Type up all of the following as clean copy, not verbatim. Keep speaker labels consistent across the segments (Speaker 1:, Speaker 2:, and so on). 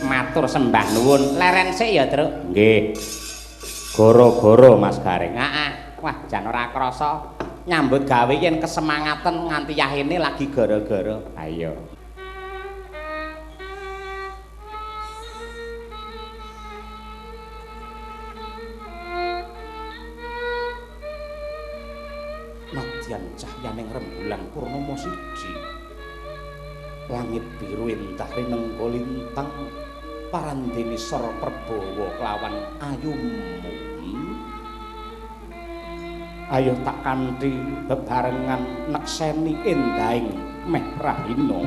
Speaker 1: Matur sembah nuwun. Leren sik ya, Truk. Nggih. Goro-goro Mas Garing. Wah, jan ora krasa nyambut gawe yen kesemangaten nganti yahene lagi gara-gara. Ayo. Nadyan cahyaning rembulan purnama siji. Langit biru entah rinengga lintang parandene sor perbawa kelawan ayumu. Ayo tak kanthi bebarengan nekseni endahing meh rahina.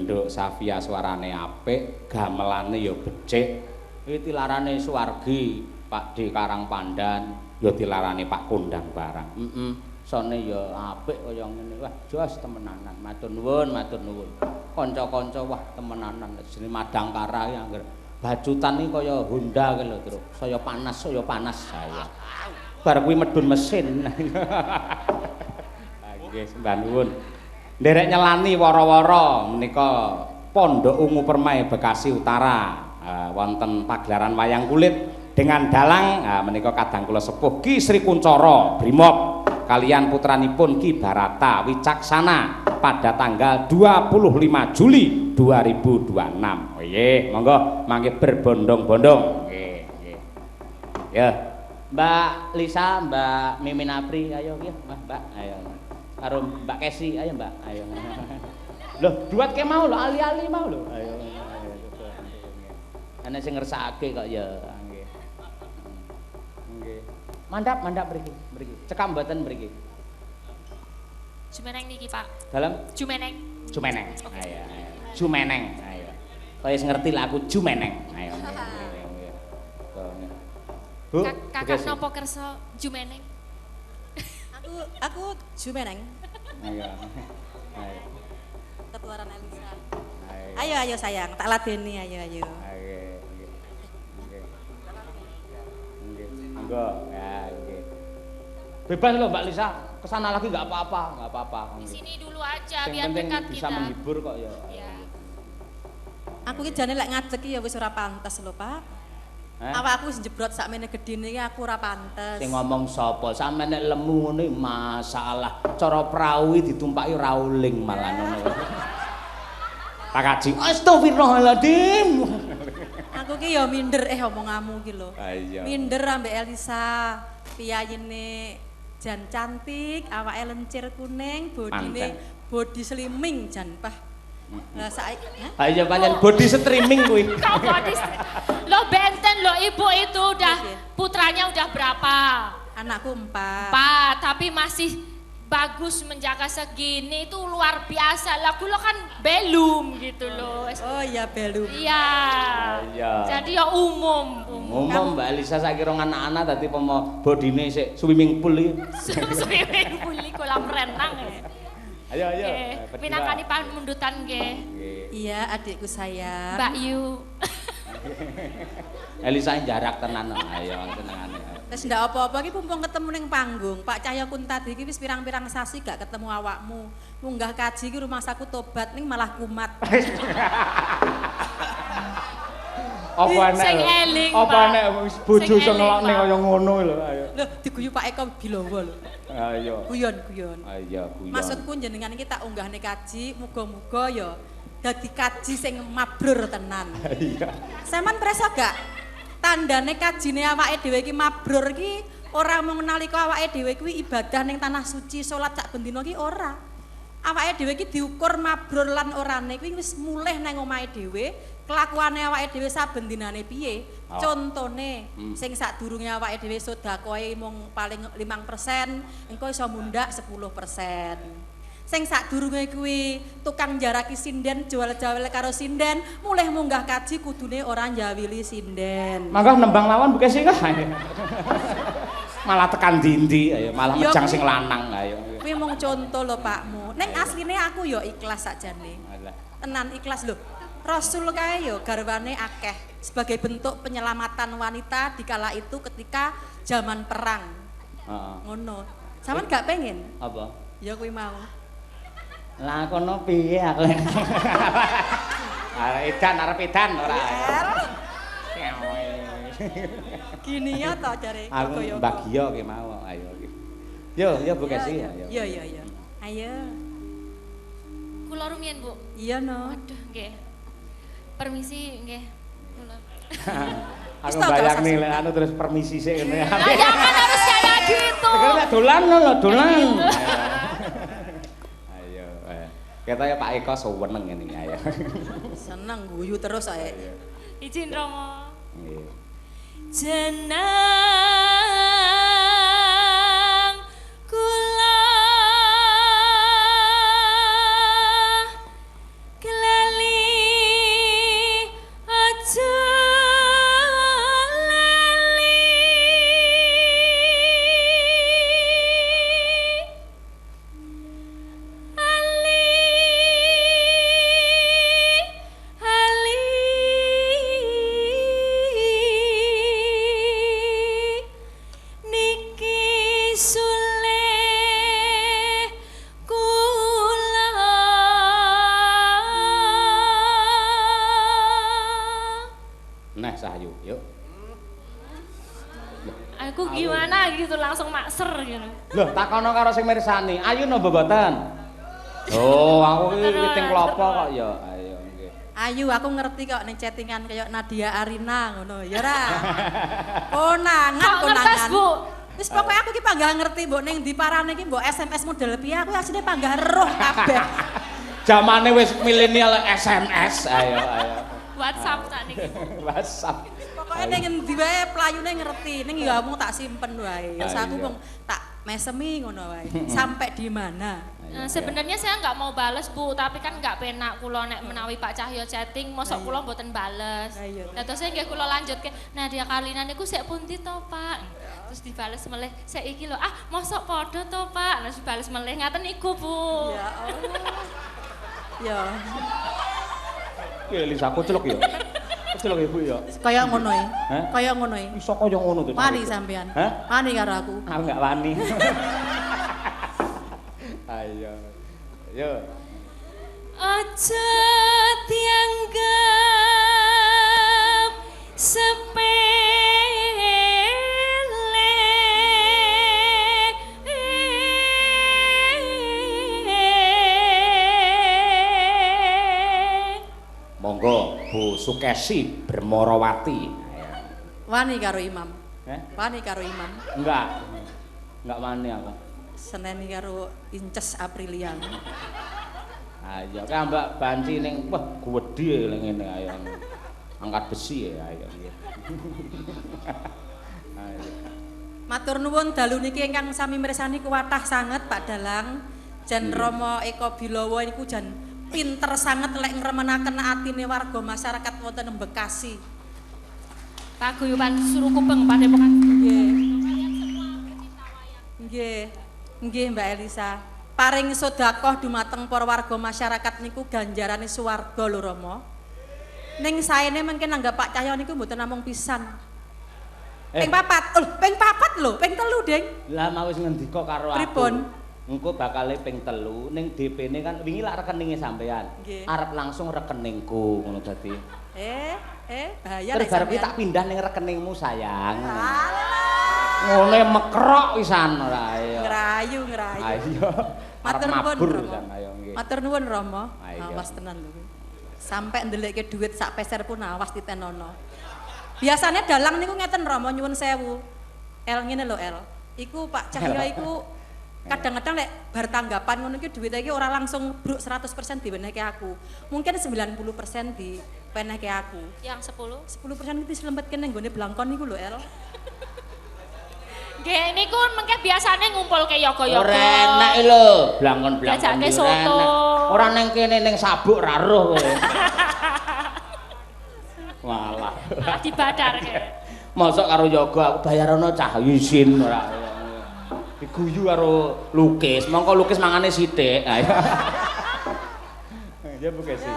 Speaker 1: Genduk Safia suarane apik, gamelane ya becik. Iki tilarane Suwargi, Pak D Karang Pandan, ya tilarane Pak Kondang barang. Sone ya apik kaya ngene. Wah, jos temenanan. Matur nuwun, matur nuwun. Kanca-kanca wah temenanan jenenge Madangkara iki angger bacutan iki kaya Honda ki lho, Truk. Saya panas saya. Bar kuwi medun mesin. Nggih, sembah nuwun. Nderek nyelani wara-wara menika Pondok Ungu Permai Bekasi Utara. Wonten pagelaran wayang kulit dengan dalang menika kadang kula sepuh Ki Sri Kuncoro Brimob kalian putranipun Ki Barata Wicaksana pada tanggal 25 Juli 2026. Oh nggih, monggo mangke berbondong-bondong. Nggih. Ya, Mbak Lisa, Mbak Mimin Apri, ayo nggih, Mbak, ayo. Karo Mbak Kesi, ayo Mbak, ayo. Loh, duet ke mau lho, ali-ali mau lho. Ayo. Ana sing ngersakake kok ya. Nggih. Nggih. Mandap mriki. Cekam mboten mriki.
Speaker 2: Jumeneng niki, Pak.
Speaker 1: Dalem?
Speaker 2: Jumeneng.
Speaker 1: Okay. Ayo. Jumeneng. Ayo. Kaya ngerti lah aku Jumeneng. Ayo. Nggih. Bu,
Speaker 2: Kakak nopo kersa Jumeneng?
Speaker 3: Aku Jumeneng.
Speaker 1: Ayo. Ayo.
Speaker 3: Ketuaran Elisa. Ayo sayang, tak ladeni ayo.
Speaker 1: Monggo, ya nggih. Bebas loh Mbak Lisa, kesana lagi nggak apa-apa.
Speaker 2: Di sini dulu aja
Speaker 1: Yang
Speaker 2: biar
Speaker 1: penting
Speaker 2: dekat
Speaker 1: bisa
Speaker 2: kita.
Speaker 1: menghibur kok ya.
Speaker 2: Iya.
Speaker 3: Aku ki jane lek ngadeg ya wis ora pantes lho, Pak. Awak aku wis jebrot sakmene gedine iki aku ora pantes.
Speaker 1: Sing ngomong sapa? Sampe nek lemu ngene masalah. Cara prau ditumpaki rauling malah ngono. Pak Kaji, astagfirullahaladzim.
Speaker 3: Aku ki ya minder omonganmu ki lho.
Speaker 1: Iya.
Speaker 3: Minder ambek Elisa. Piyayine jan cantik, awake lencir kuning, bodine body slimming jan pah. Lah saiki,
Speaker 1: Ayo pancen body streaming kuwi.
Speaker 2: Kok body lo benten lo ibu itu udah putranya udah berapa?
Speaker 3: Anakku 4.
Speaker 2: Tapi masih bagus menjaga segini itu luar biasa. Lah lo kan belum gitu loh.
Speaker 3: Oh iya belum.
Speaker 2: Iya. Jadi ya umum.
Speaker 1: Umum Mbak Elisa saiki rong anak-anak dadi pomo bodine sik swimming pool iki.
Speaker 2: Swimming pool kolam renang ya.
Speaker 1: Ayo.
Speaker 2: Minangkani pamundutan nggih.
Speaker 3: Iya, adikku sayang.
Speaker 2: Mbak Yu.
Speaker 1: Elisa jarak tenan. Ayo tenangane.
Speaker 3: Wis ndak apa-apa iki mumpung ketemu ning panggung. Pak Cahya Kuntadi iki wis pirang-pirang sasi gak ketemu awakmu. Munggah kaji iki rumah saku tobat ning malah kumat.
Speaker 1: Apa enek bojo iso ngelokne kaya ngono lho ayo.
Speaker 3: Lho diguyu Pak Eko Bilowo lho.
Speaker 1: Ayo.
Speaker 3: Guyon.
Speaker 1: Ayo guyon.
Speaker 3: Maksudku jenengan iki tak unggahne kaji, muga-muga ya dadi kaji sing mabrur tenan.
Speaker 1: Iya.
Speaker 3: Sampeyan preso gak tandane kajine awake dhewe iki mabrur iki ora mung nalika awake dhewe kuwi ibadah ning tanah suci salat sak bendina iki ora. Awake dhewe iki diukur mabrur lan orane kuwi wis mulih nang omahe dhewe, kelakuane awake dhewe saben dinane piye. Contone sing sadurunge awake dhewe sedekahe mung paling 5%, engko iso mundhak 10%. Sing sadurunge kuwi tukang jaraki sinden jual-jual karo sinden, mulih munggah kaji kudune ora njawili sinden.
Speaker 1: Mangga nembang lawan buke sih malah tekan dindi ayo malah mejang sing lanang ayo.
Speaker 3: Kuwi mung conto lho Pakmu. Ning asline aku ya ikhlas sakjane. Tenan ikhlas lho. Rasul kae ya garwane akeh sebagai bentuk penyelamatan wanita dikala itu ketika zaman perang. Ngono. Sampeyan gak pengen?
Speaker 1: Apa?
Speaker 3: Ya kuwi mau.
Speaker 1: Lah kono piye aku? Arep edan ora.
Speaker 3: Gini ya toh jare
Speaker 1: aku Mbak Gio ki mau ayo. Yo Bu Kesi ayo.
Speaker 3: Yo. Ayo.
Speaker 2: Kula rumiyin, Bu.
Speaker 3: Iya no.
Speaker 2: Waduh, nggih. Permisi nggih. Kula.
Speaker 1: Aku bayang nih anu terus permisi sik ngene.
Speaker 2: Lah jangan harus kayak gitu.
Speaker 1: Tekan dolan lho, dolan. Ayo. Kita ya Pak Eko seneng ngene ayo.
Speaker 3: Seneng guyu terus ae.
Speaker 2: Izin Romo.
Speaker 1: Nggih.
Speaker 2: Jenang kula kelele
Speaker 1: Sayu, yuk.
Speaker 2: Aku gimana gitu langsung makser gitu.
Speaker 1: Loh, takono karo sing mirsani. Ayu napa mboten? Oh, aku iki witing klopo kok ya. Ayo nggih.
Speaker 3: Ayu, aku ngerti kok ning chattingan kayak Nadia Arina ngono, ya ra. Konangan,
Speaker 2: Kok ngertes,
Speaker 3: konangan.
Speaker 2: Bu?
Speaker 3: Wis pokoke aku ki panggah ngerti mbok ning ndi parane ki mbok SMS model piye aku asline panggah roh kabeh.
Speaker 1: Zamane wis milenial SMS. Ayo.
Speaker 2: WhatsApp tak niki.
Speaker 1: WhatsApp.
Speaker 3: Pokoke ning endi wae playune ngerti. Ning ya mung tak simpen wae. Terus aku mung tak mesemi ngono wae. Sampai di mana?
Speaker 2: Sebenarnya saya nggak mau bales Bu, tapi kan nggak penak kula nek menawi Pak Cahyo chatting, mosok kula mboten bales. Lah terus nggih kula lanjutke, nah dia kalinan niku sik pundi to Pak? Terus dibales meleh, sik iki lho, mosok padha to Pak? Terus dibales meleh, ngaten iku Bu.
Speaker 3: Ya Allah. Ya.
Speaker 1: Kuwi Lisa kuceluk ya. Kuceluk ya Bu ya.
Speaker 3: Kaya ngono e. Kaya ngono e.
Speaker 1: Iso kaya ngono to.
Speaker 3: Wani sampean.
Speaker 1: Hah?
Speaker 3: Wani karo aku.
Speaker 1: Aku enggak wani. Ayo. Yo.
Speaker 2: Aja dianggap sepele.
Speaker 1: Monggo Bu Sukesi Bermorawati.
Speaker 3: Wani karo Imam. Wani karo Imam.
Speaker 1: Enggak. Enggak wani aku.
Speaker 3: Seneni karo Inces Aprilian.
Speaker 1: Ayo kan Mbak Banci ning wah gedhe ning ngene ayo. Angkat besi ya ayo nggih. Ayo.
Speaker 3: Matur nuwun dalu niki ingkang sami mirsani kuwatah sanget Pak Dalang. Jan Rama Eko Bilowo niku jan pinter sanget lek ngremenaken atine warga masyarakat wonten ing Bekasi.
Speaker 2: Paguyuban Surukupeng Padepokan.
Speaker 3: Nggih. Nggih. Nggih Mbak Elisa. Paring sedekah dumateng para warga masyarakat niku ganjarane swarga lho Rama. Ning saene mengke nanggap Pak Cahyo niku mboten namung pisan. Ping papat. Ping papat lho, ping telu, Ding.
Speaker 1: Lah mau wis ngendika karo aku.
Speaker 3: Pripun?
Speaker 1: Engko bakale ping 3 ning DP-ne kan wingi lak rekeninge sampean. Arep langsung rekeningku ngono dadi.
Speaker 3: Bahaya
Speaker 1: Terus
Speaker 3: nek
Speaker 1: bar kuwi
Speaker 3: sampean.
Speaker 1: tak pindah ning rekeningmu sayang.
Speaker 3: Alah.
Speaker 1: Ngene mekrok pisan ora ayo.
Speaker 3: Ngerayu.
Speaker 1: Ayo.
Speaker 3: Matur
Speaker 1: Arep
Speaker 3: nuwun
Speaker 1: mabur
Speaker 3: Rama.
Speaker 1: pisan ayo nggih.
Speaker 3: Matur nuwun Rama.
Speaker 1: Ayo.
Speaker 3: Awas tenan lho. Sampai ndelekke duit sak peser pun awas ditenono. Biasanya dalang niku ngeten Rama nyuwun sewu. El ngene lho El. Iku Pak Cahyo iku kadang-kadang lek bar tanggapan ngono iki duwite iki ora langsung bruk 100% diwenehke aku. Mungkin 90% diwenehke aku.
Speaker 2: Yang 10.
Speaker 3: 10% iki dislempetke ning gone blangkon niku lho El.
Speaker 2: Nggih niku mengke biasane ngumpulke yoga-yoga.
Speaker 1: Ora enak lho, blangkon-blangkon.
Speaker 2: Diajake soto.
Speaker 1: Ora ning kene ning sabuk ra roh kowe. Walah.
Speaker 2: Dibadarke.
Speaker 1: Mosok karo yoga aku bayarono cah izin ora. Diguyu karo lukis, mongko lukis mangane sithik. Ayo. Ya bukan sih.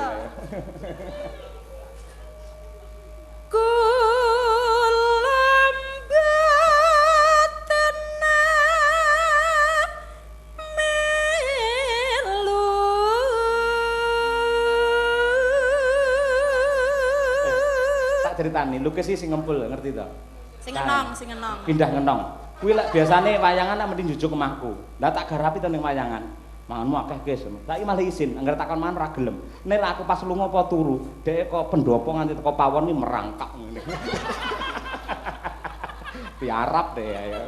Speaker 1: Ceritani lukis sih sing ngempul ngerti to?
Speaker 3: Sing enong.
Speaker 1: Pindah ngenong. Kuwi lek biasane wayangan nek mending jujuk omahku. Lah tak garapi to ning wayangan. Manganmu akeh guys. Saiki malah izin, anggar takon mangan ora gelem. Nek aku pas lunga apa turu, dhek kok pendopo nganti teko pawon iki merangkak ngene. Diarap deh ayo.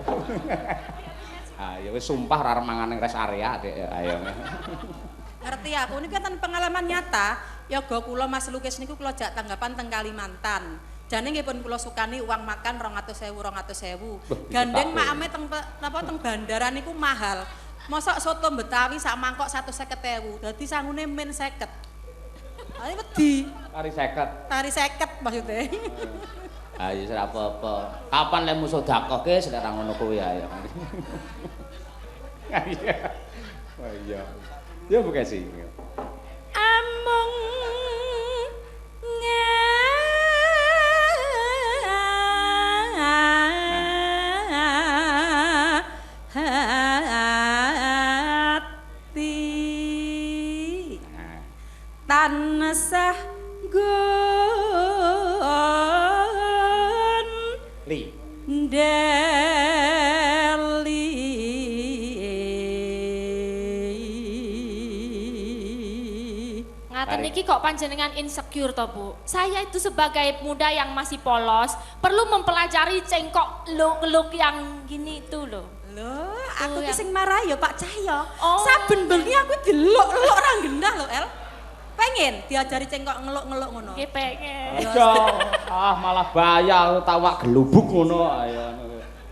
Speaker 1: Ayo wis sumpah ora mangan ning rest area dek ayo.
Speaker 3: Ngerti aku ini kan pengalaman nyata. Yoga kula Mas Lukis niku kula jak tanggapan teng Kalimantan. Jane nggih pun kula sukani uang makan 200.000. Gandeng makame teng napa teng bandara niku mahal. Mosok soto Betawi sak mangkok 150.000. Dadi sangune min 50. Ani wedi.
Speaker 1: Kari 50.
Speaker 3: Tari 50 maksudnya.
Speaker 1: Ayo ora apa-apa. Kapan lek musuh dakohke sekarang ngono kuwi ayo. Iya. Oh iya. Ya bukan sih.
Speaker 2: Amung
Speaker 3: hati tansah
Speaker 2: Ngaten niki kok panjenengan insecure toh Bu? Saya itu sebagai muda yang masih polos perlu mempelajari cengkok look yang gini itu loh.
Speaker 3: Loh, aku ki
Speaker 2: yang-
Speaker 3: sing marah ya Pak Cahyo.
Speaker 2: Oh.
Speaker 3: Saben bengi aku diluk-luk ra gendah lho, El. Pengen diajari cengkok ngeluk-ngeluk ngono.
Speaker 2: Nggih pengen.
Speaker 1: Aja, malah bayar tawak gelubuk ngono ayo.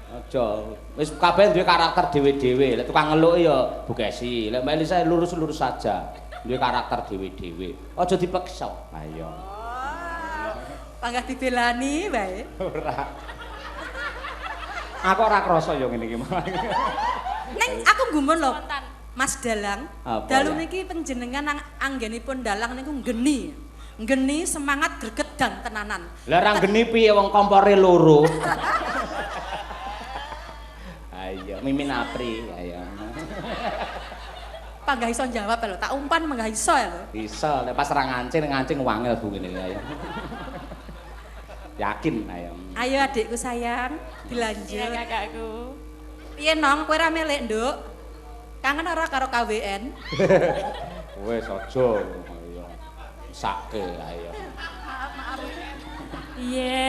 Speaker 1: Aja. Wis kabeh duwe karakter dhewe-dhewe. Lek tukang ngeluk ya bukesi. Lek Mbak Elisa lurus-lurus saja. Duwe karakter dhewe-dhewe. Aja dipeksa. Ayo.
Speaker 3: Panggah dibelani wae.
Speaker 1: Ora. Aku ora krasa ya ngene iki malah.
Speaker 3: Neng aku gumun lho.
Speaker 2: Spontan.
Speaker 3: Mas Dalang,
Speaker 1: Apa
Speaker 3: dalu
Speaker 1: ya?
Speaker 3: niki panjenengan anggenipun dalang niku geni. Geni semangat gregedan tenanan.
Speaker 1: Lah ra geni piye wong kompore loro. Ayo Mimin Apri, ayo.
Speaker 3: Panggah iso jawab lho, tak umpan panggah iso ya lho.
Speaker 1: Bisa, lek pas ra ngancing wangel Bu ngene iki ayo. Yakin ayo.
Speaker 3: Ayo adikku sayang,
Speaker 2: Iya
Speaker 3: dilanjut.
Speaker 2: kakakku.
Speaker 3: Piye nong, kowe ra melek, Nduk? Kangen ora karo KWN?
Speaker 1: Wes aja ayo. Sake ayo.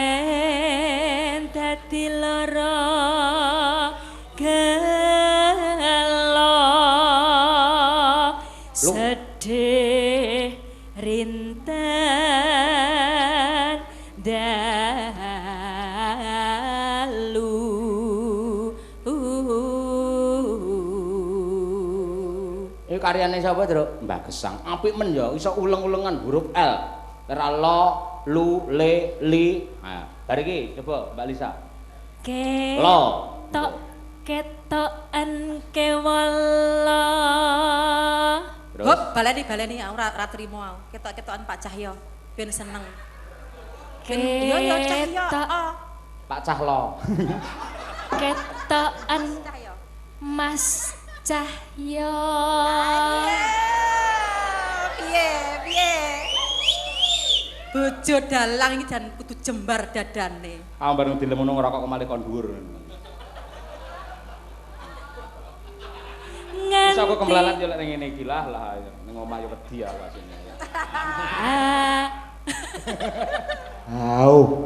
Speaker 2: Yen dadi lara gelo sedih rinten dalu.
Speaker 1: Iki karyane sapa, Truk? Mbah Gesang. Apik men ya, iso uleng-ulengan huruf L. Ora lo, lu, le, li. Nah, bar iki coba Mbak Lisa. Lo.
Speaker 2: Ketok ketokan kewala.
Speaker 1: Terus
Speaker 3: Hop, baleni aku ra trimo aku. Ketok-ketokan Pak Cahyo ben seneng. Ben yo Cahyo.
Speaker 2: Ketok.
Speaker 3: Oh,
Speaker 1: Pak Cahlo.
Speaker 2: Ketokan
Speaker 3: Cahyo.
Speaker 2: Mas Cahyo.
Speaker 3: Piye? Bojo dalang iki jan kudu jembar dadane.
Speaker 1: Ah bareng dilemono ngerokok kemali kon dhuwur. Bisa aku kemblalat yo lek ning ngene iki lah ning omah yo wedi aku asine. Au.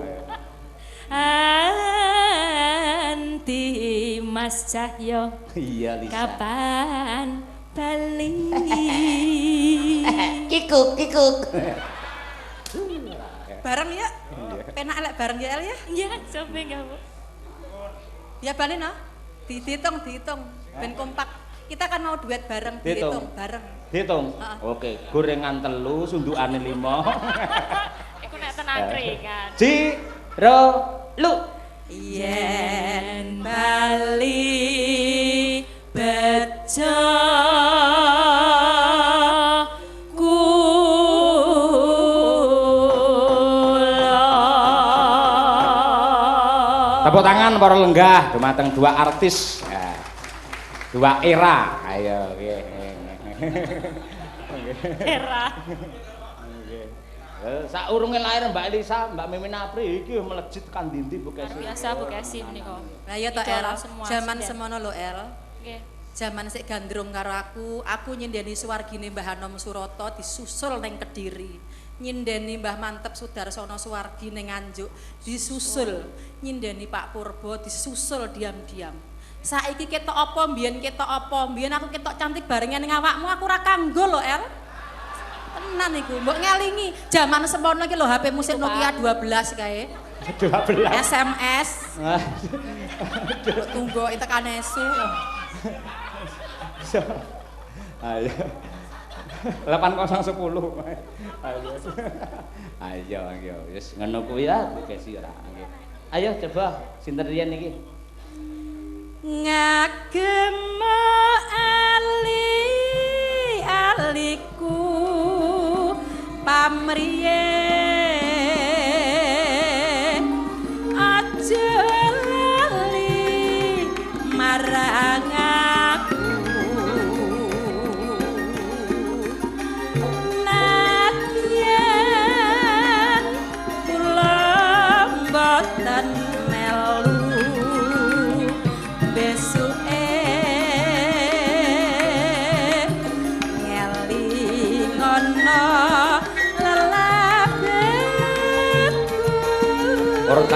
Speaker 2: Anti Mas Cahyo.
Speaker 1: Iya Lisa.
Speaker 2: Kapan bali?
Speaker 1: Kikuk.
Speaker 3: Bareng ya? Penak elek bareng ya El ya?
Speaker 2: Ya, sampe enggak Bu?
Speaker 3: Ya balik no? Dihitung. Ben kompak. Kita kan mau duet bareng, dihitung bareng.
Speaker 1: Dihitung.
Speaker 3: Heeh.
Speaker 1: Oke, gorengan 3, sundukane 5.
Speaker 2: Iku nek tenang kan.
Speaker 1: Ro, lu.
Speaker 3: Yen bali bejo
Speaker 1: Tepuk tangan para lenggah dumateng dua artis. Ya. Dua era. Ayo, nggih.
Speaker 2: Era.
Speaker 1: Saurunge lair Mbak Elisa, Mbak Mimin Apri iki melejit kan ndi Bu
Speaker 2: Luar
Speaker 1: Kesi.
Speaker 2: biasa Bu Kesi menika.
Speaker 3: Lah ya to
Speaker 2: Idola
Speaker 3: El,
Speaker 2: semua
Speaker 3: jaman
Speaker 2: sudah.
Speaker 3: semono lho El.
Speaker 2: Nggih.
Speaker 3: Jaman sik gandrung karo aku nyindeni suwargine Mbah Hanom Suroto disusul ning Kediri. Nyindeni Mbah Mantep Sudarsono Suwargi ning Nganjuk, disusul. Nyindeni Pak Purbo disusul diam-diam. Saiki ketok apa mbiyen ketok apa? Mbiyen aku ketok cantik barengan ning awakmu aku ora kanggo lho El. Tenan iku, mbok ngelingi jaman semono iki lho HP musik Nokia 12 kae.
Speaker 1: 12.
Speaker 3: SMS. Tunggu tekan esu.
Speaker 1: Ayo. 8010. Ayo. Wis ngono kuwi ya Bu Kesi ora. Nggih. Ayo coba sinten riyen iki?
Speaker 3: Ngagem aliku pamriye aja lali marang aku nadyan kula mboten melu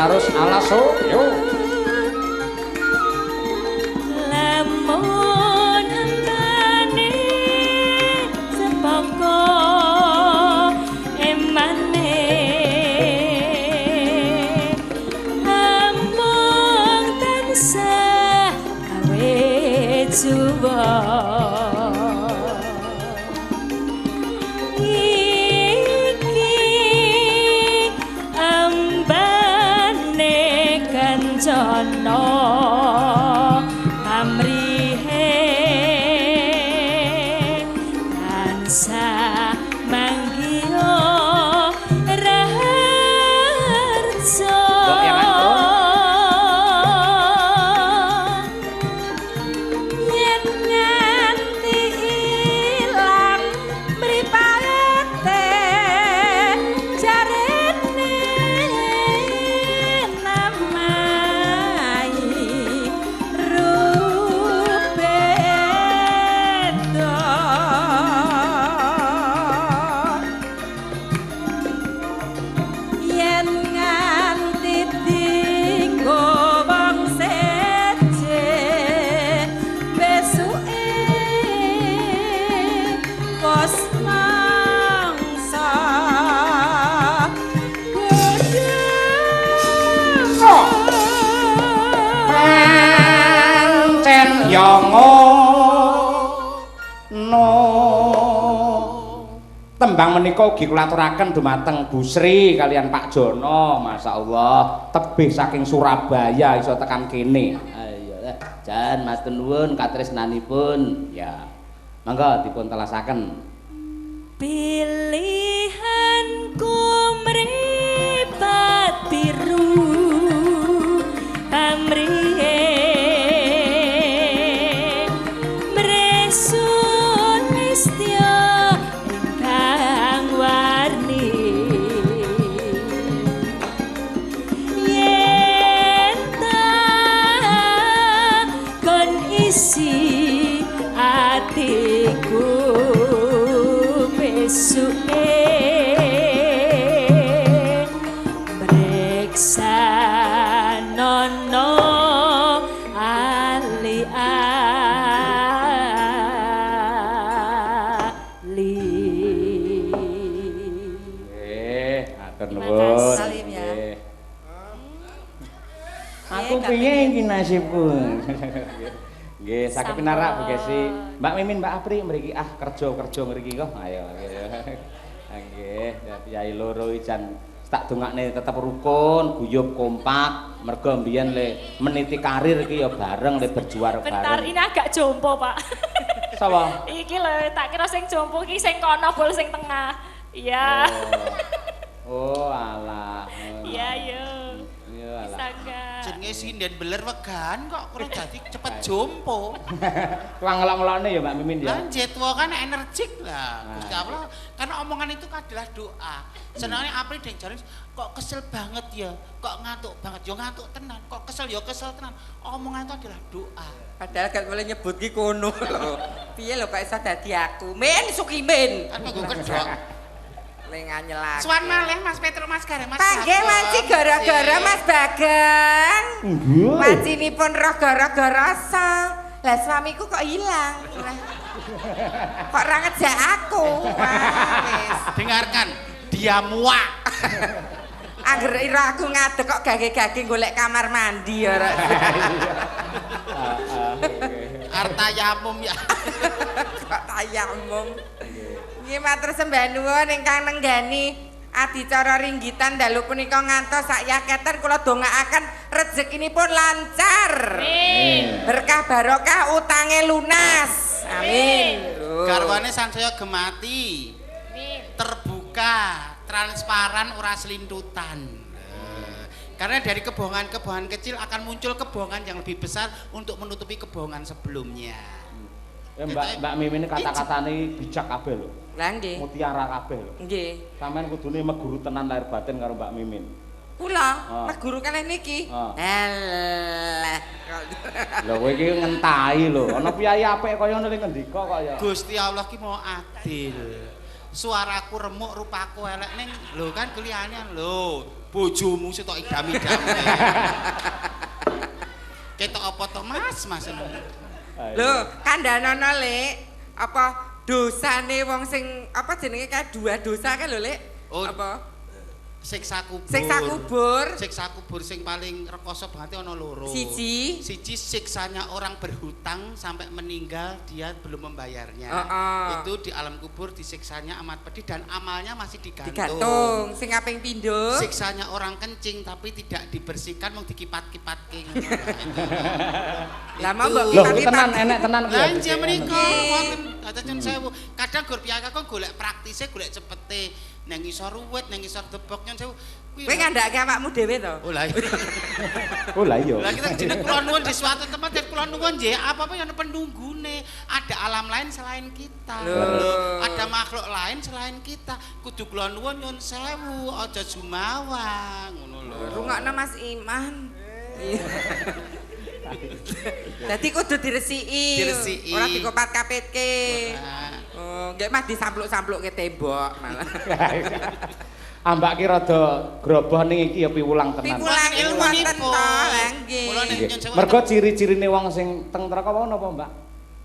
Speaker 1: harus alaso yo
Speaker 2: lamun hambane sepoko emane ambung tansah gawe juwa Jono pamrihe tansah manggio raharja yen nganti ilang mripate jarene tembang menika ugi kula aturaken dumateng Bu Sri kalian Pak Jono, masyaallah tebih saking Surabaya iso tekan kene. Ayo jan matur nuwun katresnanipun. Ya. Monggo dipun telasaken. Pilihanku mripat biru pamrihe mresun istya ingkang warni yen ta kon isi atiku besuke mreksa nono ali atur nuwun.
Speaker 3: Salim ya.
Speaker 1: Aku piye iki nasibku. Nggih, saged pinarak Bu Gesi. Mbak Mimin, Mbak Apri mriki kerja mriki kok. Ayo. Nggih, Kyai loro ijan tak dongakne tetep rukun, guyub kompak, mergo mbiyen le meniti karir iki ya bareng le berjuang bareng.
Speaker 2: Bentar, ini agak jompo, Pak.
Speaker 1: Sapa?
Speaker 2: Iki lho, tak kira sing jompo iki sing kono bol sing tengah. Iya.
Speaker 1: Oh, alah.
Speaker 2: Iya, yo.
Speaker 1: Iya, alah.
Speaker 2: Bisa enggak?
Speaker 4: Jenenge sinden beler wegan kok kurang dadi cepet jompo.
Speaker 1: Tukang ngelok-ngelokne ya Mbak Mimin ya.
Speaker 4: Lanjut wae kan energik lah. Gusti Allah karena omongan itu adalah doa. Senenge April deng jare kok kesel banget ya, kok ngantuk banget ya ngantuk tenan, kok kesel ya kesel tenan. Omongan itu adalah doa.
Speaker 5: Padahal gak boleh nyebut ki kono lho. Piye lho kok iso dadi aku? Min Sukimin.
Speaker 4: Kan kok kedok.
Speaker 5: Ning anyelake.
Speaker 4: Suwan malih Mas Petruk Mas Gareng Mas.
Speaker 5: Panggih wanci gara-gara Mas Bageng.
Speaker 1: Nggih.
Speaker 5: Wancinipun roh gara-gara sa. Lah suamiku kok hilang. Kok ora ngejak aku. Wah, wis.
Speaker 4: Dengarkan, dia muak.
Speaker 5: Angger ira aku ngadeg kok gage-gage golek kamar mandi ya.
Speaker 4: Artayamum ya.
Speaker 5: Kok tayamum. Nggih matur sembah nuwun ingkang nenggani adicara ringgitan dalu punika ngantos sak yaketen kula dongaaken rezekinipun lancar.
Speaker 2: Amin.
Speaker 5: Berkah barokah utange lunas. Amin.
Speaker 4: Garwane sansaya gemati.
Speaker 2: Amin.
Speaker 4: Terbuka, transparan, ora selintutan. Karena dari kebohongan-kebohongan kecil akan muncul kebohongan yang lebih besar untuk menutupi kebohongan sebelumnya.
Speaker 1: Ya Mbak Mimin kata-katane bijak kabeh lho.
Speaker 5: Lah nggih.
Speaker 1: Mutiara kabeh lho.
Speaker 5: Nggih.
Speaker 1: Sampeyan kudune meguru tenan lahir batin karo Mbak Mimin.
Speaker 5: Kula
Speaker 1: Ah.
Speaker 5: Mas guru kalih niki.
Speaker 1: Ah.
Speaker 5: Alah.
Speaker 1: Lho kowe iki ngentahi lho. Ana piyai apik kaya ngene ngendika kok ya.
Speaker 4: Gusti Allah ki mau adil. suaraku remuk, rupaku elek ning lho kan keliyane lho, bojomu sitok idam-idam. Ketok apa to Mas?
Speaker 5: Lho, kandhanono Lek. Apa dosane wong sing apa jenenge kae dua dosa kae lho Lek?
Speaker 4: Oh,
Speaker 5: apa?
Speaker 4: Siksa kubur. Siksa kubur sing paling rekoso banget ana loro. Siji siksanya orang berhutang sampai meninggal dia belum membayarnya. Itu di alam kubur disiksanya amat pedih dan amalnya masih digantung.
Speaker 5: Sing kaping pindho.
Speaker 4: Siksanya orang kencing tapi tidak dibersihkan mung dikipat-kipatke.
Speaker 5: Lah mbok
Speaker 1: tenan enek tenan kuwi.
Speaker 4: Lah njen menika wonten Datun sewu. Kadang gur piyaka kok golek praktise, golek cepete. Nang isor ruwet, nang isor debok nyon sewu.
Speaker 5: Kowe ngandhake awakmu dhewe to?
Speaker 4: Oh lah iya.
Speaker 1: Oh lah iya.
Speaker 4: Lah kita jeneng kula nuwun di suatu tempat dan kula nuwun nggih apa-apa yang penunggune. Ada alam lain selain kita. Ada makhluk lain selain kita. Kudu kula nuwun nyun sewu, aja jumawa ngono lho.
Speaker 5: Rungokno Mas Iman. Dadi kudu diresiki. Ora dikopat kapitke. Oh, nggih Mas disampluk-samplukke tembok malah.
Speaker 1: Ambak ki rada groboh ning iki ya piwulang tenan.
Speaker 5: Piwulang ilmu wonten to, lha nggih.
Speaker 1: Mergo ciri-cirine wong sing teng neraka wau napa, Mbak?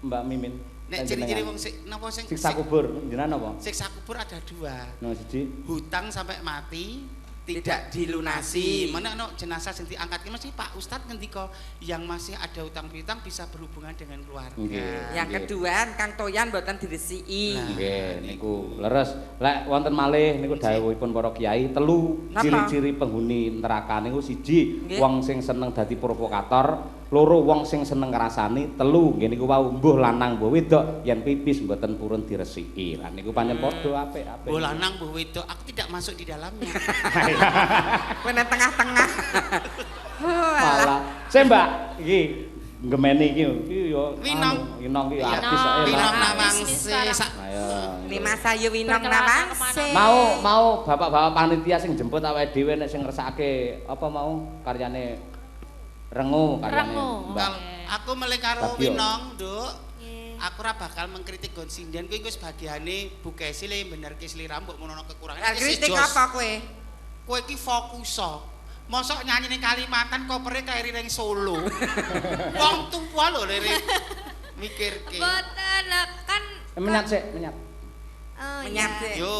Speaker 1: Mbak Mimin.
Speaker 4: Nek ciri-ciri wong sing napa sing
Speaker 1: siksa kubur jenengan napa?
Speaker 4: Siksa kubur ada dua.
Speaker 1: No siji.
Speaker 4: Hutang sampai mati tidak dilunasi. Mana no jenazah sing diangkat ki mesti Pak Ustadz ngendika yang masih ada utang piutang bisa berhubungan dengan keluarga.
Speaker 5: Yang kedua Kang Toyan mboten diresiki.
Speaker 1: Nggih niku leres. Lek wonten malih niku dawuhipun para kiai telu ciri-ciri penghuni neraka niku siji wong sing seneng dadi provokator, loro wong sing seneng ngrasani, telu nggih niku wau mbuh lanang mbuh wedok yen pipis mboten purun diresiki. Lah niku pancen padha apik-apik.
Speaker 4: Mbuh lanang mbuh wedok aku tidak masuk di dalamnya.
Speaker 5: Kowe nang tengah-tengah.
Speaker 1: Malah. Saya Mbak iki ngemeni iki yo Winong ki artis
Speaker 4: Winong Nawangse.
Speaker 1: Ayo.
Speaker 5: Ni Mas Ayu Winong Nawangse.
Speaker 1: Mau bapak-bapak panitia sing jemput awake dhewe nek sing ngersakake apa mau karyane Rengu karyane Mbak.
Speaker 4: Aku melih karo Winong, Nduk. Aku ora bakal mengkritik Gon Sinden kuwi wis bagiane Bu Kesi le benerke sliramu mbok menawa kekurangan.
Speaker 5: Kritik apa kowe?
Speaker 4: Kowe iki fokus. Mosok nyanyi ning Kalimantan kopere kairi ning Solo. Wong tuwa lho lere mikirke.
Speaker 6: Boten kan
Speaker 1: menyat sik, menyat.
Speaker 6: Oh,
Speaker 5: menyat sik.
Speaker 4: Yo.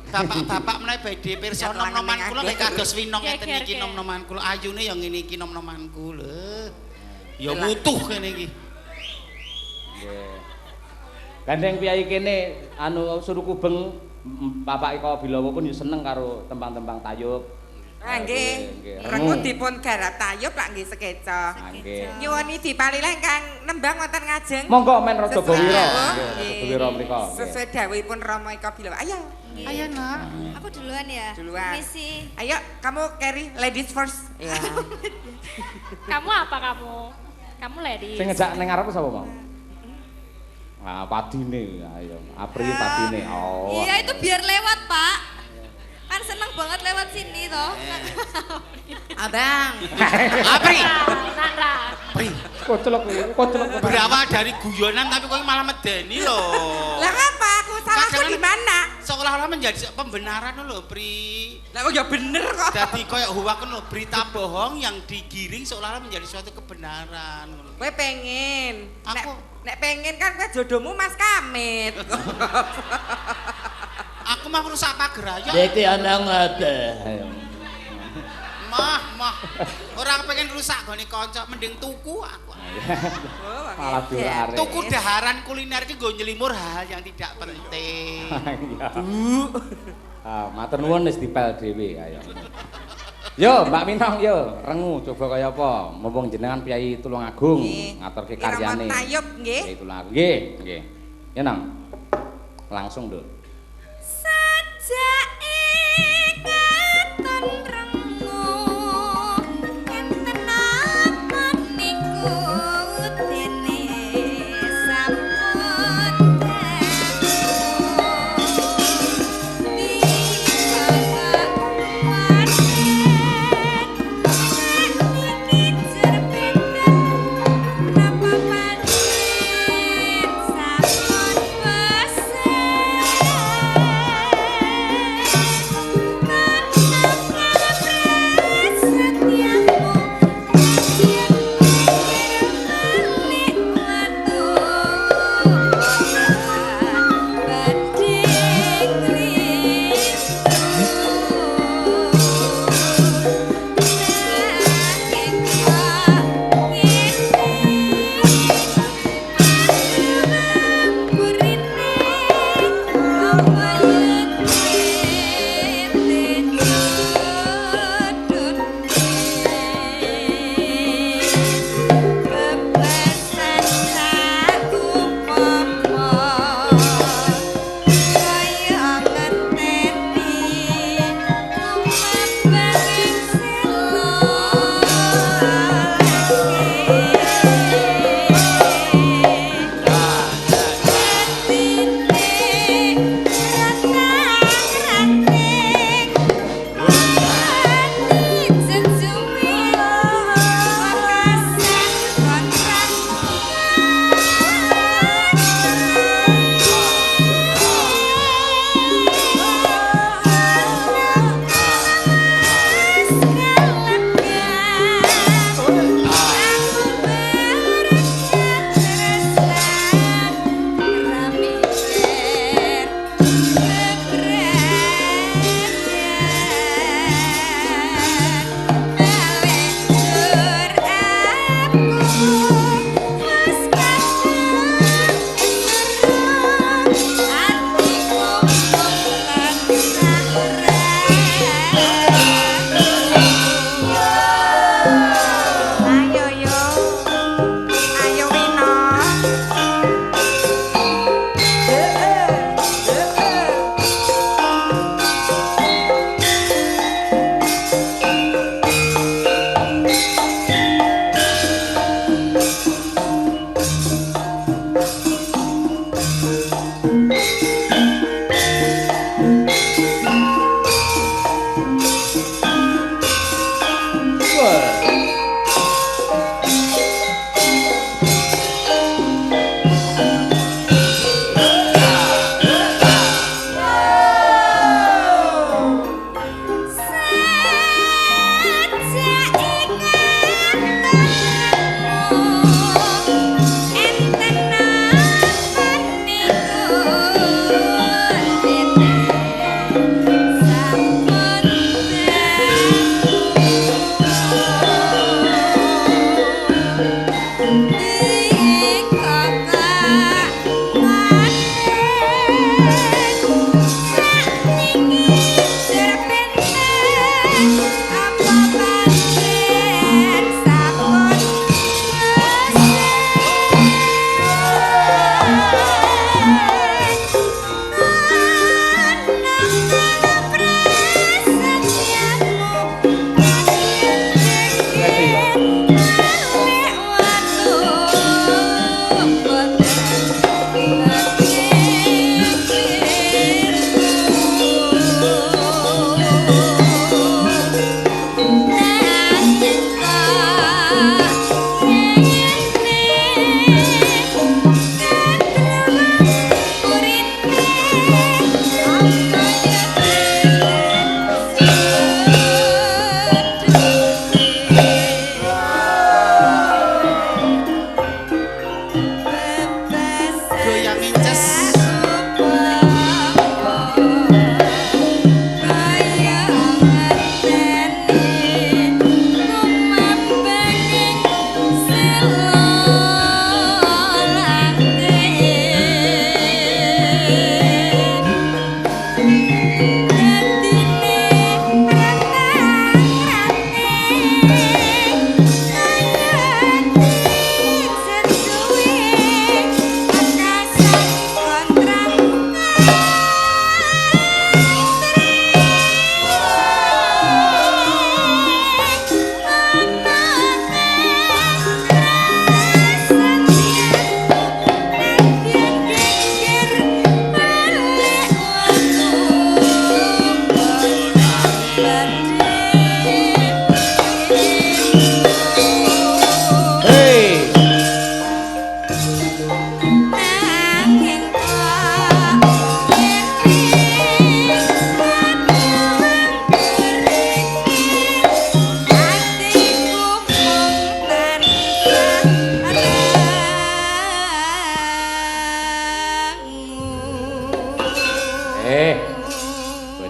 Speaker 4: Bapak-bapak menawi badhe pirsa nom-noman kula nek kados Winong ngeten iki nom-noman kula. Ayune ya ngene iki nom-nomanku lho. Ya mutuh kene iki.
Speaker 1: Nggih. Gandeng piyai kene anu Suruh Kubeng Bapak Eko Bilowo pun yo seneng karo tembang-tembang tayub.
Speaker 5: Ah nggih. Rengu dipun garap tayub lak nggih sekeca.
Speaker 1: Nggih.
Speaker 5: Nyuwuni dipalilih Kang nembang wonten ngajeng.
Speaker 1: Monggo men Raja Bawira. Nggih, Bawira mriku.
Speaker 5: Sesuai dawuhipun Rama Eko Bilowo. Ayo.
Speaker 4: Ayo Nak.
Speaker 6: aku duluan ya.
Speaker 5: Duluan.
Speaker 6: Misi.
Speaker 5: Ayo kamu carry ladies first. Ya.
Speaker 2: Kamu apa kamu? Kamu ladies.
Speaker 1: Sing ngejak ning ngarep sapa mau? Ah, padine ayo. Apri padine. Oh.
Speaker 6: Iya itu biar lewat, Pak. Kan seneng banget lewat sini toh.
Speaker 5: Abang.
Speaker 4: Apri.
Speaker 2: Nandra.
Speaker 4: Pri.
Speaker 1: Kocelok.
Speaker 4: Berawal dari guyonan tapi kok malah medeni lho.
Speaker 5: Lah apa aku salahku di mana?
Speaker 4: Seolah-olah menjadi pembenaran lho, Pri.
Speaker 5: Lah kok ya bener kok.
Speaker 4: Dadi koyo huwaken lho, berita bohong yang digiring seolah-olah menjadi suatu kebenaran.
Speaker 5: Kowe pengen.
Speaker 4: Aku-
Speaker 5: Nek pengen kan kowe jodohmu Mas Kamit.
Speaker 4: Aku mah rusak pager ayo.
Speaker 1: Iki ana ngade.
Speaker 4: Mah. Orang pengen rusak gone kanca, mending tuku aku.
Speaker 1: Malah dilarang.
Speaker 4: Tuku daharan kuliner iki nggo nyelimur hal yang tidak penting.
Speaker 1: Ah, matur nuwun wis dipel dhewe ayo. Yo, Mbak Minong yo, Rengu coba kaya apa? Mumpung jenengan Piyai Tulungagung ngaturke karyane.
Speaker 5: Irama tayub nggih.
Speaker 1: Piyai Tulungagung. Nggih. Ya nang. Langsung, Nduk.
Speaker 6: Sajake katon rengu enten apa niku dene sampun Napa pancen sampun basa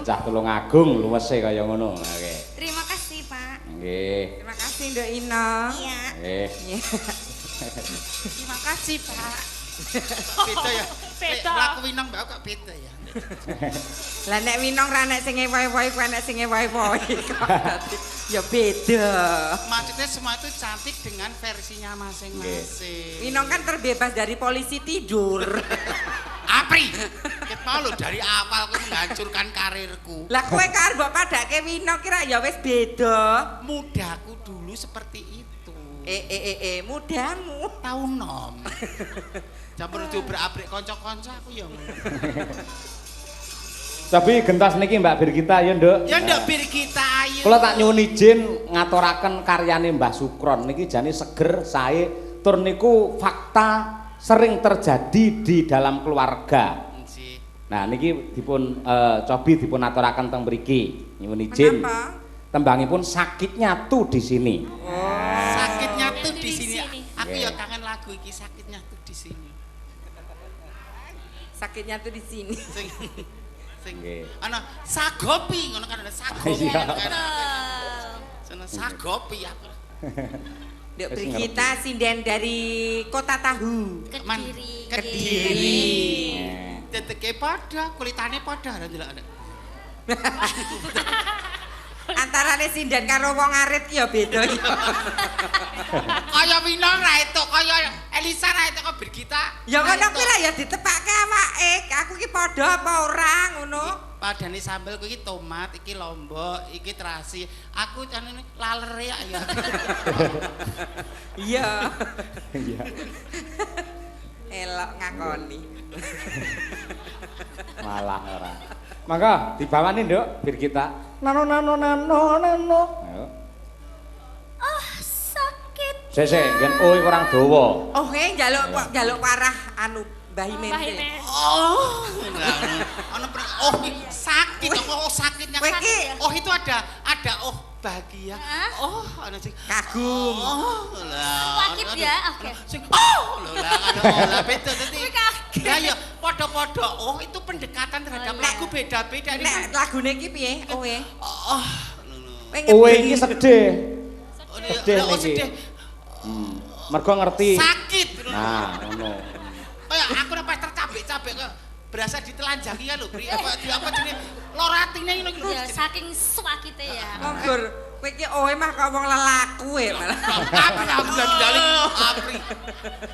Speaker 1: Bocah Tulungagung luwese kaya ngono. Oke.
Speaker 6: Terima kasih, Pak.
Speaker 1: Nggih.
Speaker 5: Terima kasih Nduk Inong.
Speaker 6: Iya.
Speaker 1: Nggih.
Speaker 4: Terima kasih, Pak. Beda ya.
Speaker 2: Beda.
Speaker 4: Laku Winong mbak kok beda ya.
Speaker 5: Lah nek Winong ra nek sing ewoy-ewoy kuwi nek sing ewoy-ewoy. Ya beda.
Speaker 4: Maksudnya semua itu cantik dengan versinya masing-masing.
Speaker 5: Winong kan terbebas dari polisi tidur.
Speaker 4: Apri, ket mau lho dari awal kowe menghancurkan karirku.
Speaker 5: Lah kowe kan mbok padake Winong kira ya wis beda.
Speaker 4: Mudaku dulu seperti itu.
Speaker 5: Mudamu.
Speaker 4: Tahu nom. Campur diobrak-abrik kanca-kanca aku ya.
Speaker 1: Tapi gentas niki Mbak Birgita ya, Nduk.
Speaker 4: Ya ndak bir kita ayo.
Speaker 1: Kula tak nyuwun izin ngaturaken karyane Mbah Sukron niki jane seger, sae, tur niku fakta sering terjadi di dalam keluarga. Nah niki dipun cobi dipun aturaken teng mriki. Nyuwun izin.
Speaker 5: Kenapa?
Speaker 1: Tembangipun sakit nyatu di sini.
Speaker 4: Sakit nyatu di sini. Aku
Speaker 1: Yeah.
Speaker 4: ya kangen lagu iki sakit nyatu di sini.
Speaker 5: Sakitnya tuh di sini.
Speaker 4: Sing
Speaker 1: Nggih.
Speaker 4: ana sagopi ngono kan ada sagopi.
Speaker 1: Iya.
Speaker 4: Sana sagopi aku.
Speaker 5: Nduk Brigita sinden dari Kota Tahu.
Speaker 6: Kediri.
Speaker 5: Kediri.
Speaker 4: Teteke padha, kulitane padha lha ndelok.
Speaker 5: Antarane sinden karo wong arit ya beda ya.
Speaker 4: Kaya Winong ra etuk, kaya Elisa ra etuk kok Brigita.
Speaker 5: Ya ngono kuwi lah ya ditepake awake. Aku ki padha apa ora ngono.
Speaker 4: Padane sambel kuwi iki tomat, iki lombok, iki terasi. Aku canene lalere ya.
Speaker 5: Iya.
Speaker 1: Iya.
Speaker 5: Elok ngakoni.
Speaker 1: Malah ora. Mangga dibawani, Nduk, Birgita. Nano. Ayo.
Speaker 6: Oh, sakit.
Speaker 1: Sik, ngen oi kurang dawa.
Speaker 5: Oh, njaluk parah anu Mbah Imente.
Speaker 4: Oh, oh sakit, oh sakitnya.
Speaker 5: Kowe ki
Speaker 4: Oh itu ada oh bahagia.
Speaker 6: Hah?
Speaker 4: Oh ana sing
Speaker 5: kagum.
Speaker 4: oh lah.
Speaker 6: Sakit ya? Oke.
Speaker 4: Sing oh lho lah beda dadi.
Speaker 6: Kowe kaget.
Speaker 4: Ya ya padha-padha. Oh itu pendekatan terhadap lagu beda-beda ini.
Speaker 5: Nek lagune ki piye? Owe.
Speaker 4: Oh
Speaker 1: Owe iki sedih. Sedih
Speaker 4: oh
Speaker 1: niki.
Speaker 4: sedih.
Speaker 1: Mergo ngerti.
Speaker 4: Sakit.
Speaker 1: Nah, ngono.
Speaker 4: Kayak aku pas tercabik-cabik kok berasa ditelanjangi kan lho, Bri. Apa jenenge loratine ngono
Speaker 6: Ya saking sakite ya.
Speaker 5: Monggur, kowe ki owe mah kok wong lelaku malah.
Speaker 4: Apri aku bilang medali. Apri.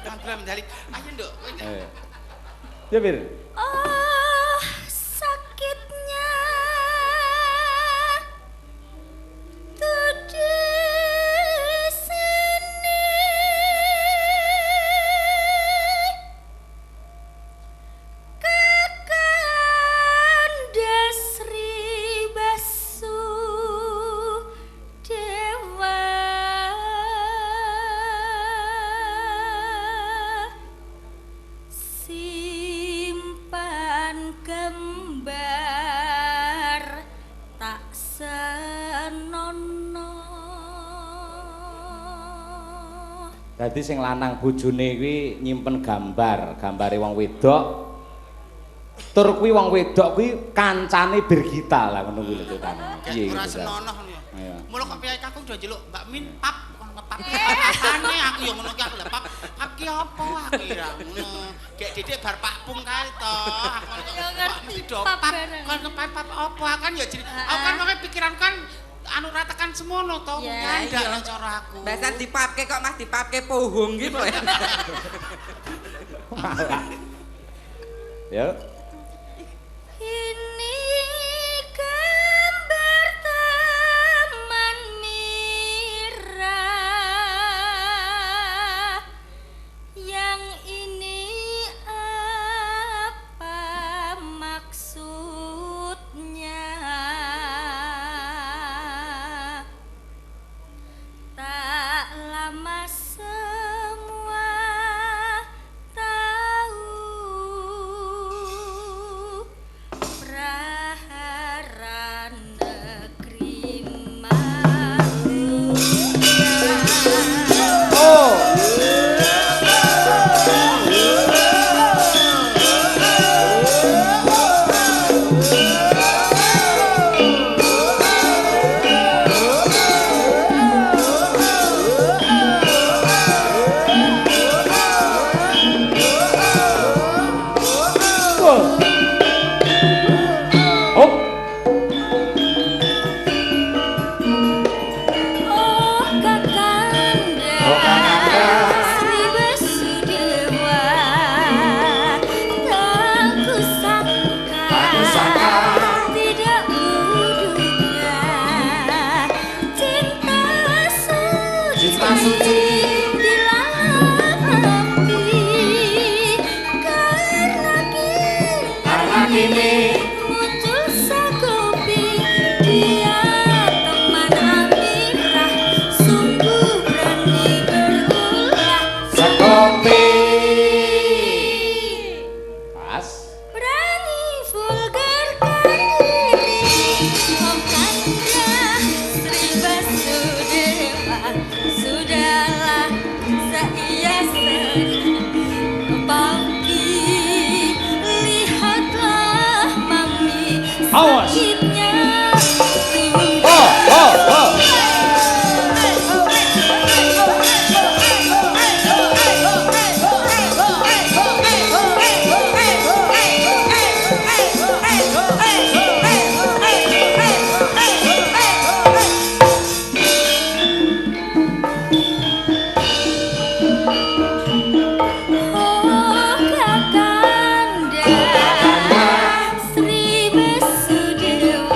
Speaker 4: Aku bilang medali. Ayo, Nduk.
Speaker 1: Ya, Bir.
Speaker 6: Oh, sakitnya tuh di sini. Kakanda Sri Basudewa simpan gambar tak senono.
Speaker 1: Dadi sing lanang bojone kuwi nyimpen gambar, gambare wong wedok. Tur kuwi wong wedok kuwi kancane Birgita lah ngono kuwi lho ceritane. Piye
Speaker 4: Ora
Speaker 1: gitu.
Speaker 4: senonoh ngono ya.
Speaker 1: Iya.
Speaker 4: Mula kok piyai kakung do njeluk Mbak Min pap ngono ngepap. Apane aku ya ngono ki aku lho pap. Pap ki apa aku ya ngono. Gek didik bar Pak Pung kae to. Aku
Speaker 6: Ya ngerti,
Speaker 4: do
Speaker 6: pap
Speaker 4: pap.
Speaker 6: bareng.
Speaker 4: Kon ngepap pap apa kan ya jadi aku kan makanya pikiran kan anu ratakan semono to.
Speaker 5: Ya,
Speaker 4: Nyandak
Speaker 5: iya.
Speaker 4: lah cara aku.
Speaker 5: Basan dipapke kok Mas dipapke pohong gitu ya.
Speaker 1: Ya.
Speaker 6: Ini gambar taman Mira. Yang ini apa maksudnya? Tak lama semua tahu prahara negeri Madura.
Speaker 1: Oh.
Speaker 6: Oh Kakanda Sri Basudewa, tak kusangka, tidak kuduga cinta suci dilapisi karena kini muncul sakopi dia teman Amirah, sungguh berani berulah
Speaker 1: Sakopi. Pas.
Speaker 6: berani vulgarkan diri. Oh Kanda Sri Basudewa, sudahlah saya sedih pagi, lihatlah mami
Speaker 1: Awas.
Speaker 6: sakitnya.
Speaker 1: Oh.
Speaker 6: Oh Kakanda Sri Basudewa,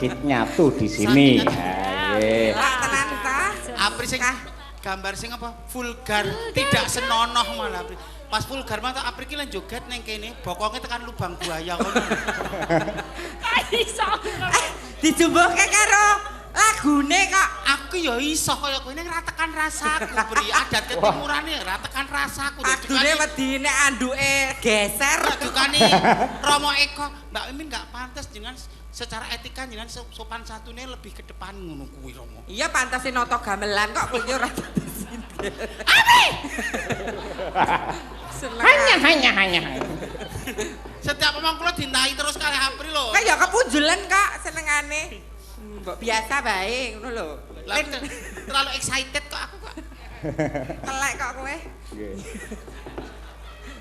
Speaker 1: sakit nyatu di sini. Nggih.
Speaker 5: Lak tenan ta?
Speaker 4: Apri sing gambar sing apa? Vulgar, tidak senonoh malah Apri. Pas vulgar mah Apri ki lan joget ning kene, bokonge tekan lubang buaya ngono.
Speaker 2: Iso.
Speaker 5: Dijumbuhke karo lagune kok.
Speaker 4: Aku ya iso kaya kowe ning ra tekan rasaku, Pri. Adat ketimurane ra tekan rasaku.
Speaker 5: Adune wedi nek anduke geser.
Speaker 4: Dukane Romo Eko, Mbak Mimin enggak pantas dengan secara etika jenengan sopan satune lebih ke depan ngono kuwi Romo.
Speaker 5: Iya pantese nata gamelan kok kowe ora
Speaker 1: Hanya.
Speaker 4: Setiap omong kula dintahi terus kalih Apri lho.
Speaker 5: Kok ya kepunjulen kok senengane. Mbok biasa bae ngono lho.
Speaker 4: Lah terlalu excited kok aku kok.
Speaker 5: Telek kok kowe.
Speaker 1: Nggih.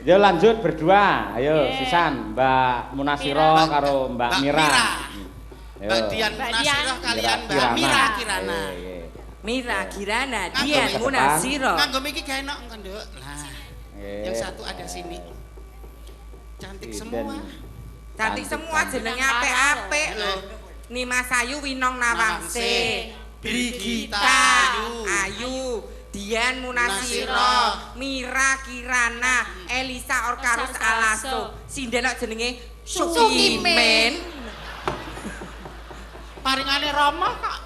Speaker 1: Yo lanjut berdua. Ayo sisan Mbak Munasiro karo Mbak Mira. Ayo.
Speaker 4: Mbak Dian Munasiro kalian Mbak Mira Kirana.
Speaker 5: Mira Kirana, Dian Munasiro.
Speaker 4: Nganggo iki gawe enak engko, Nduk. Lah. Yang satu ada sini. Cantik semua.
Speaker 5: Cantik semua jenenge apik-apik lho. Nima Sayu Winong Nawangse, Brigita Ayu, Dian Munasiro, Mira Kirana, Elisa Orkarus Alaso, sindenok jenenge Sukimen.
Speaker 4: Paringane Rama kok.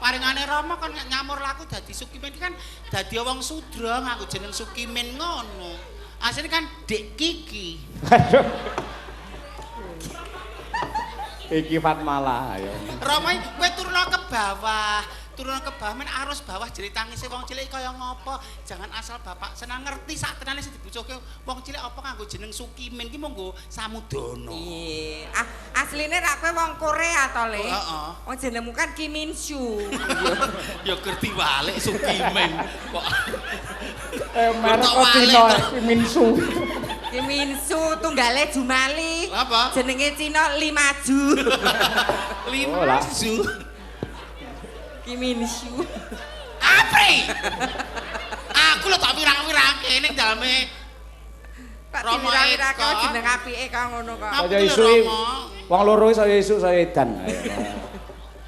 Speaker 4: Paringane Rama kan nyamur laku dadi Sukimen kan dadi wong sudra ngaku jeneng Sukimen ngono. Asline kan Dek Kiki.
Speaker 1: Aduh. Iki Fatmala ayo.
Speaker 4: Rama kowe turun ke bawah. Turun ke bawah men arus bawah jeri tangise wong cilik kaya ngopo. Jangan asal bapak senang ngerti sak tenane sing dibucoke wong cilik apa nganggo jeneng Sukimen ki monggo Samudana.
Speaker 5: Iya. Asline ra kowe wong Korea to, Le?
Speaker 4: Heeh.
Speaker 5: Wong jenengmu kan Kim Min Soo.
Speaker 4: Ya ngerti walik Sukimen kok.
Speaker 1: Merek Cina Minsu.
Speaker 5: Kim Min Soo tunggale Jumali.
Speaker 4: Apa?
Speaker 5: Jenenge Cina Limaju.
Speaker 4: Limazu.
Speaker 5: Kim Min Soo.
Speaker 4: Apri. Aku lho tak wirang-wirangke ning daleme
Speaker 5: Kok
Speaker 4: Romo
Speaker 5: dira-irake
Speaker 4: Eko.
Speaker 5: jeneng apike kok ngono kok.
Speaker 1: Saya isu wong loro saya isu saya edan.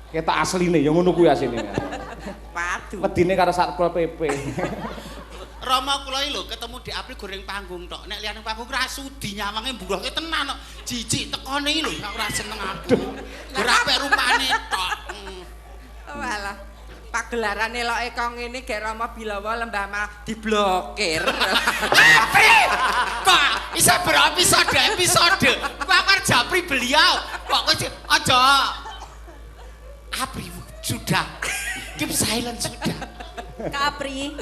Speaker 1: Ketok asline ya ngono kuwi asline.
Speaker 5: Waduh.
Speaker 1: Wedine karo Satpol PP.
Speaker 4: Rama kula iki lho ketemu Dik Apri goreng panggung tok. Nek liyane panggung ra sudi nyawange mburuhke tenan kok. Jijik tekone iki lho ora seneng aku. Ora apik rupane tok.
Speaker 5: Walah. Pagelaran eloke kok ngene gek Rama Bilawa Lembah malah diblokir.
Speaker 4: Apri! Pak, isa episode. Kok akar japri beliau. Kok kowe aja. Apri sudah. Keep silent sudah.
Speaker 3: Kapri.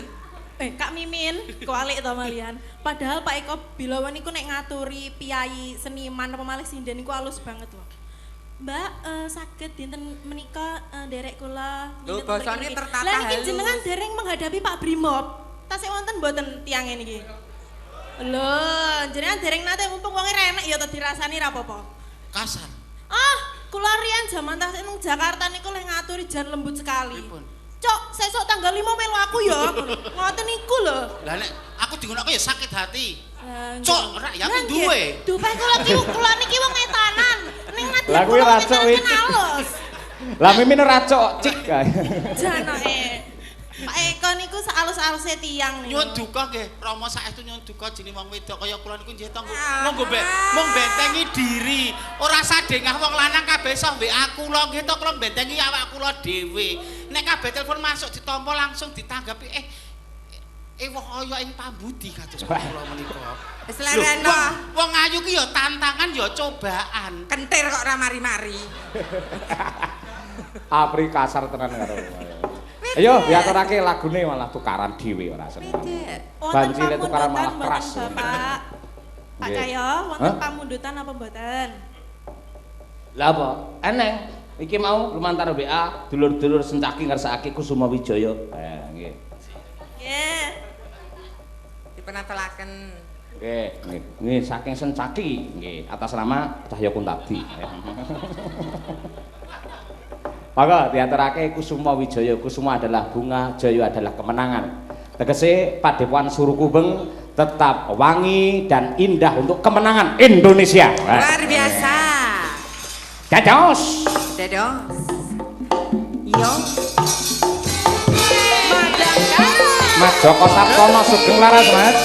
Speaker 3: Kak Mimin, kualik to malian. Padahal Pak Eko Bilawan niku nek ngaturi piyai seniman apa malih sinden niku halus banget loh. Mbak, saged dinten menika derek kula
Speaker 5: Lho basane tertata
Speaker 3: Lah niki
Speaker 5: halus.
Speaker 3: jenengan dereng menghadapi Pak Brimob. Tasih wonten mboten tiyang niki? Lho, jenengan dereng nate mumpung wonge renek ya to dirasani ra apa-apa.
Speaker 4: Kasar.
Speaker 3: Kula riyen jaman tasih nang Jakarta niku leh ngaturi jan lembut sekali.
Speaker 4: Pripun?
Speaker 3: Cok, sesuk tanggal 5 melu aku ya. Ngoten niku lho.
Speaker 4: Lah nek aku digunakan ya sakit hati.
Speaker 3: Lah,
Speaker 4: Cok, ora ya aku duwe.
Speaker 3: Dupe kula niki wong etanan. Ning nate
Speaker 1: Lah kuwi racok iki. Lah Mimin ora cok cik kae.
Speaker 3: Janoke. Pak Eko niku saalus-aluse tiyang niku.
Speaker 4: Nyuwun duka nggih, Rama saestu nyuwun duka jeneng wong wedok kaya kula niku nggih to monggo mung bentengi diri. Ora sadengah wong lanang kabeh iso mbek aku lho nggih to kula bentengi awak kula dhewe. Nek kabeh telepon masuk ditampa langsung ditanggapi kaya ing pambudi kados kula menika.
Speaker 5: Wis lereno.
Speaker 4: Wong ayu ki ya tantangan ya cobaan.
Speaker 5: Kentir kok ora mari-mari.
Speaker 1: Apri kasar tenan karo. Ayo diaturake lagune malah tukaran dhewe ora seneng. Bancile tukaran malah keras.
Speaker 3: Bapak. Pak Cahyo, wonten pamundutan apa mboten?
Speaker 1: Lah apa? Eneng. Iki mau lumantar WA dulur-dulur Sencaki ngersakake Kusuma Wijaya. Nggih.
Speaker 3: Nggih.
Speaker 5: Dipenatelaken.
Speaker 1: Nggih, saking Sencaki nggih atas nama Cahya Kuntadi. Maka diaturake Kusuma Wijaya. Kusuma adalah bunga, Jaya adalah kemenangan. Tegese Padepokan Surukubeng tetap wangi dan indah untuk kemenangan Indonesia.
Speaker 5: Luar biasa.
Speaker 1: Dados.
Speaker 5: Dados.
Speaker 1: Mas Joko Sabtono Sugeng Laras Mas.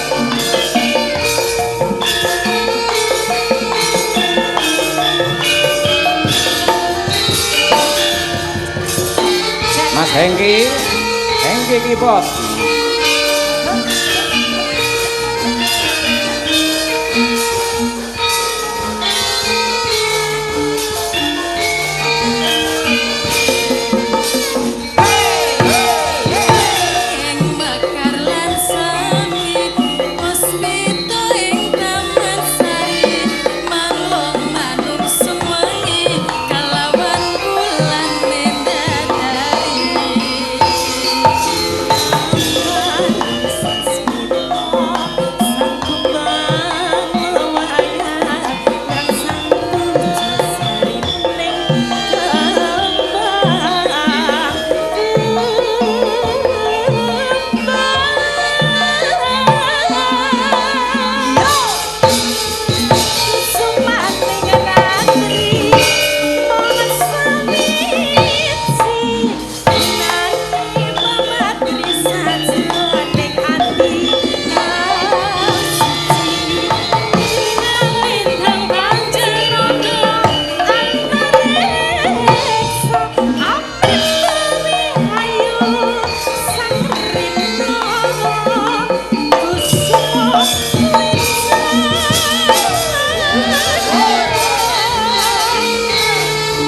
Speaker 1: Mas Hengki ki bos.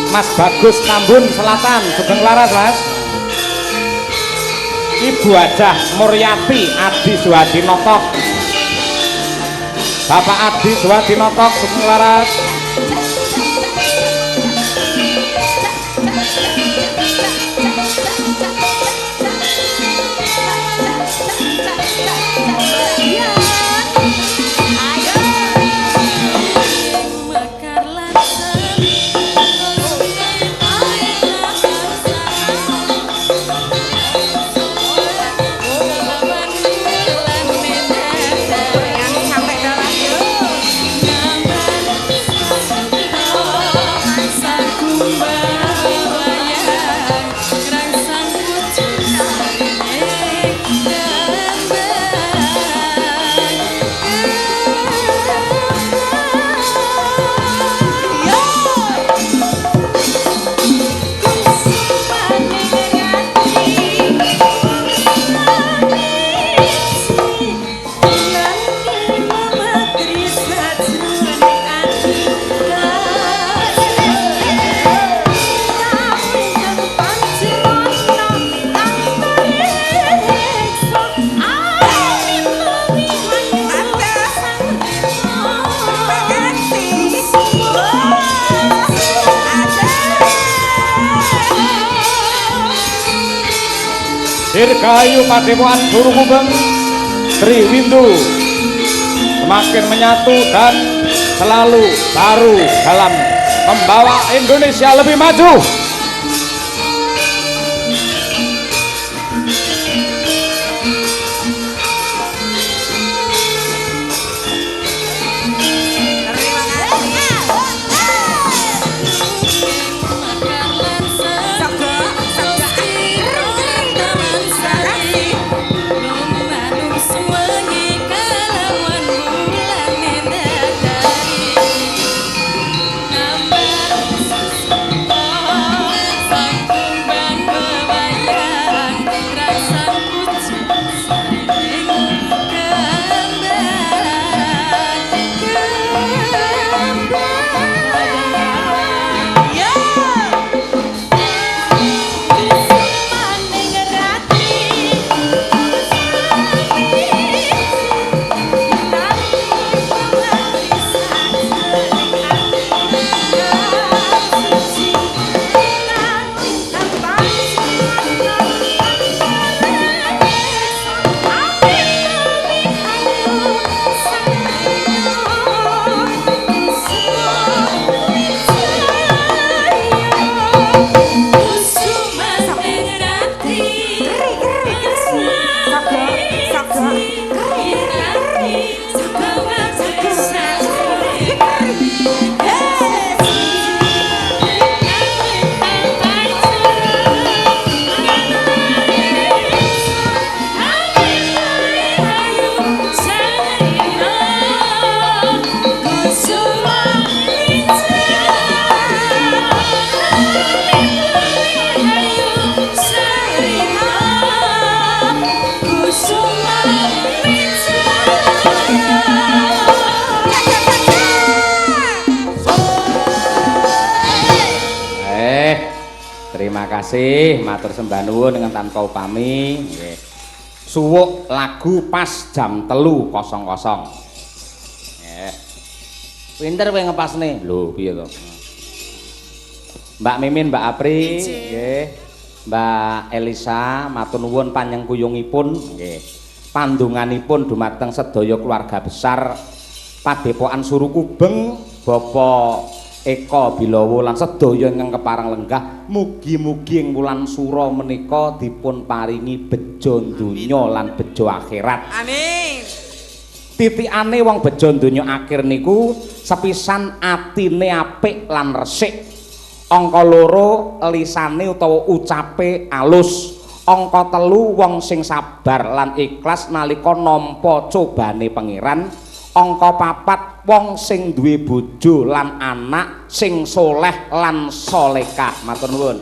Speaker 1: Mas Bagus Tambun Selatan Sugeng Laras Mas. Ibu Hajah Muryati Adi Suhadinotok, Bapak Adi Suhadinotok Sugeng Laras. Dirgahayu Padepokan Guru Kubeng Sri Windu semakin menyatu dan selalu baru dalam membawa Indonesia lebih maju.
Speaker 2: Nambar
Speaker 1: kasih, matur sembah nuwun dengan tanpa upami. Nggih. Suwuk lagu pas jam 3.00. Nggih. Pinter kowe ngepasne. Lho, piye to? Mbak Mimin, Mbak Apri, nggih. Mbak Elisa, matur nuwun panyengkuyungipun, nggih. Pandonganipun dumateng sedaya keluarga besar Padepokan Surukubeng, Bapak Eko Bilowo lan sedaya ingkang kepareng lenggah, mugi-mugi ing wulan sura menika dipun paringi bejo donya lan bejo akhirat.
Speaker 5: Amin.
Speaker 1: Titikane wong bejo donya akhir niku sepisan atine apik lan resik. Angka 2 lisane utawa ucape alus. Angka 3 wong sing sabar lan ikhlas nalika nampa cobane pangeran. Angka 4 wong sing duwe bojo lan anak sing soleh lan solekah. Matur nuwun.